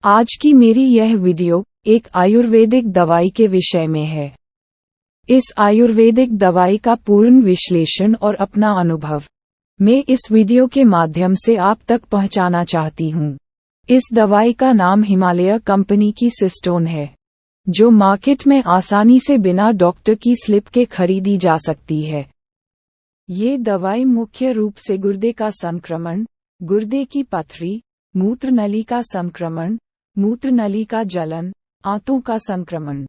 आज की मेरी यह वीडियो एक आयुर्वेदिक दवाई के विषय में है। इस आयुर्वेदिक दवाई का पूर्ण विश्लेषण और अपना अनुभव मैं इस वीडियो के माध्यम से आप तक पहुंचाना चाहती हूं। इस दवाई का नाम हिमालय कंपनी की सिस्टोन है, जो मार्केट में आसानी से बिना डॉक्टर की स्लिप के खरीदी जा सकती है। ये दवाई मुख्य रूप से गुर्दे का संक्रमण, गुर्दे की पथरी, मूत्र नली का संक्रमण, मूत्र नली का जलन, आंतों का संक्रमण,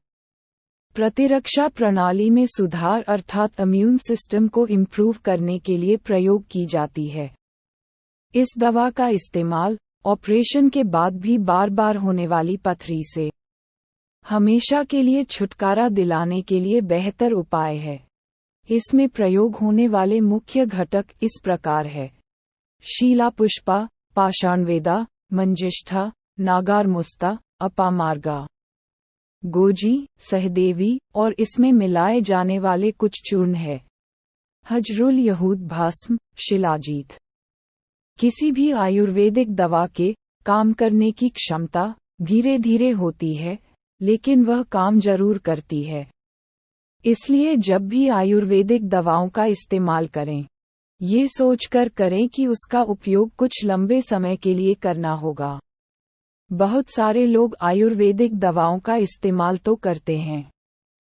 प्रतिरक्षा प्रणाली में सुधार अर्थात इम्यून सिस्टम को इम्प्रूव करने के लिए प्रयोग की जाती है। इस दवा का इस्तेमाल ऑपरेशन के बाद भी बार बार होने वाली पथरी से हमेशा के लिए छुटकारा दिलाने के लिए बेहतर उपाय है। इसमें प्रयोग होने वाले मुख्य घटक इस प्रकार है: शीलापुष्पा, पाषाणवेदा, मंजिष्ठा, नागारमुस्ता, अपामार्गा, गोजी, सहदेवी और इसमें मिलाए जाने वाले कुछ चूर्ण है: हजरुल यहूद भस्म, शिलाजीत। किसी भी आयुर्वेदिक दवा के काम करने की क्षमता धीरे धीरे होती है, लेकिन वह काम जरूर करती है। इसलिए जब भी आयुर्वेदिक दवाओं का इस्तेमाल करें, ये सोचकर करें कि उसका उपयोग कुछ लंबे समय के लिए करना होगा। बहुत सारे लोग आयुर्वेदिक दवाओं का इस्तेमाल तो करते हैं,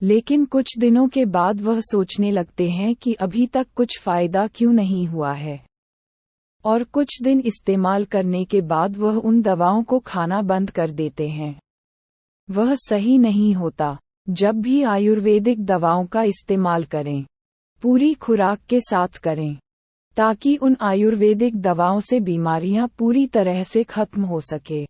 लेकिन कुछ दिनों के बाद वह सोचने लगते हैं कि अभी तक कुछ फायदा क्यों नहीं हुआ है, और कुछ दिन इस्तेमाल करने के बाद वह उन दवाओं को खाना बंद कर देते हैं। वह सही नहीं होता। जब भी आयुर्वेदिक दवाओं का इस्तेमाल करें, पूरी खुराक के साथ करें, ताकि उन आयुर्वेदिक दवाओं से बीमारियां पूरी तरह से खत्म हो सके।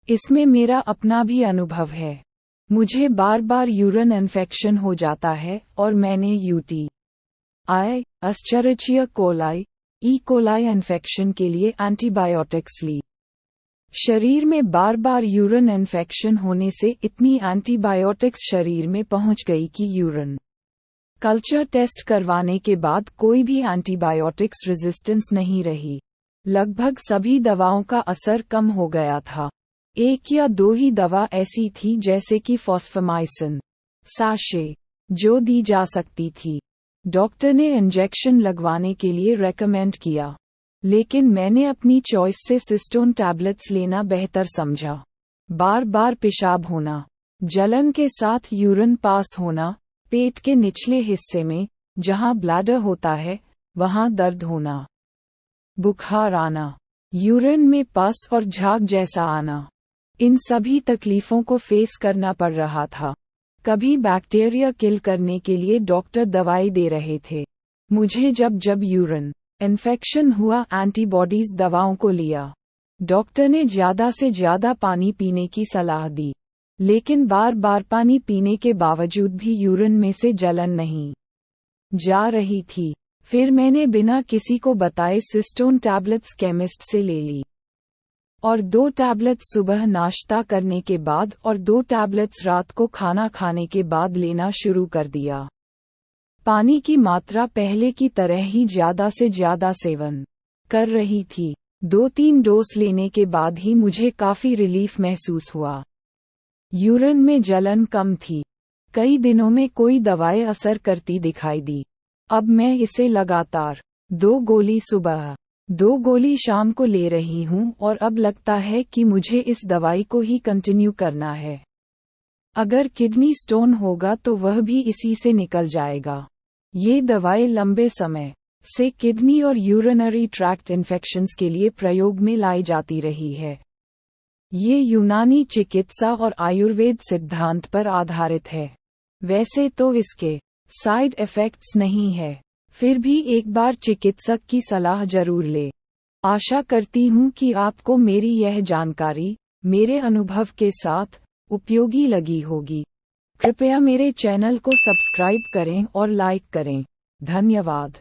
इसमें मेरा अपना भी अनुभव है। मुझे बार बार यूरिन इन्फेक्शन हो जाता है और मैंने UTI, Escherichia coli, E coli infection के लिए एंटीबायोटिक्स ली। शरीर में बार बार यूरिन इन्फेक्शन होने से इतनी एंटीबायोटिक्स शरीर में पहुंच गई कि यूरिन कल्चर टेस्ट करवाने के बाद कोई भी एंटीबायोटिक्स रेजिस्टेंस नहीं रही। लगभग सभी दवाओं का असर कम हो गया था। एक या दो ही दवा ऐसी थी, जैसे कि फॉस्फोमाइसिन साशे, जो दी जा सकती थी। डॉक्टर ने इंजेक्शन लगवाने के लिए रेकमेंड किया, लेकिन मैंने अपनी चॉइस से सिस्टोन टैबलेट्स लेना बेहतर समझा। बार बार पेशाब होना, जलन के साथ यूरिन पास होना, पेट के निचले हिस्से में जहां ब्लैडर होता है वहां दर्द होना, बुखार आना, यूरिन में पस और झाग जैसा आना, इन सभी तकलीफों को फेस करना पड़ रहा था। कभी बैक्टीरिया किल करने के लिए डॉक्टर दवाई दे रहे थे। मुझे जब यूरिन इन्फेक्शन हुआ, एंटीबॉडीज दवाओं को लिया। डॉक्टर ने ज्यादा से ज्यादा पानी पीने की सलाह दी, लेकिन बार बार पानी पीने के बावजूद भी यूरिन में से जलन नहीं जा रही थी। फिर मैंने बिना किसी को बताए सिस्टोन टैबलेट्स केमिस्ट से ले ली, और 2 टैबलेट्स सुबह नाश्ता करने के बाद और 2 टैबलेट्स रात को खाना खाने के बाद लेना शुरू कर दिया। पानी की मात्रा पहले की तरह ही ज्यादा से ज्यादा सेवन कर रही थी। 2-3 डोज लेने के बाद ही मुझे काफी रिलीफ महसूस हुआ। यूरिन में जलन कम थी। कई दिनों में कोई दवाई असर करती दिखाई दी। अब मैं इसे लगातार 2 गोली सुबह, 2 गोली शाम को ले रही हूँ, और अब लगता है कि मुझे इस दवाई को ही कंटिन्यू करना है। अगर किडनी स्टोन होगा तो वह भी इसी से निकल जाएगा। ये दवाई लंबे समय से किडनी और यूरिनरी ट्रैक्ट इन्फेक्शंस के लिए प्रयोग में लाई जाती रही है। ये यूनानी चिकित्सा और आयुर्वेद सिद्धांत पर आधारित है। वैसे तो इसके साइड इफेक्ट्स नहीं है, फिर भी एक बार चिकित्सक की सलाह जरूर ले। आशा करती हूँ कि आपको मेरी यह जानकारी मेरे अनुभव के साथ उपयोगी लगी होगी। कृपया मेरे चैनल को सब्सक्राइब करें और लाइक करें। धन्यवाद।